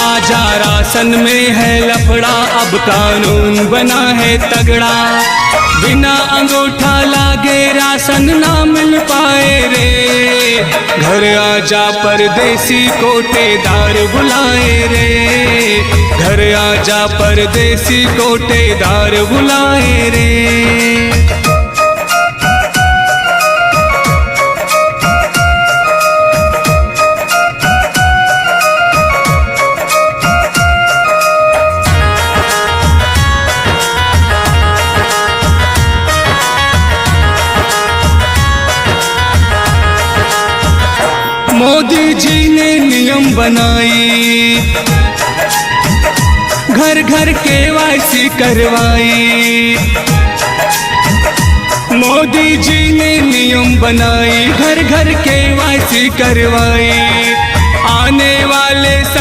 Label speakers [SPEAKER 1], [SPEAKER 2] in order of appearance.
[SPEAKER 1] आजा राशन में है लफड़ा, अब कानून बना है तगड़ा। बिना अंगूठा लागे राशन ना मिल पाए रे। घर आजा परदेसी कोटेदार बुलाए रे। घर आजा परदेसी कोटेदार बुलाए रे। मोदी जी ने नियम बनाई, घर घर KYC करवाई। मोदी जी ने नियम बनाई, घर घर KYC करवाई। आने वाले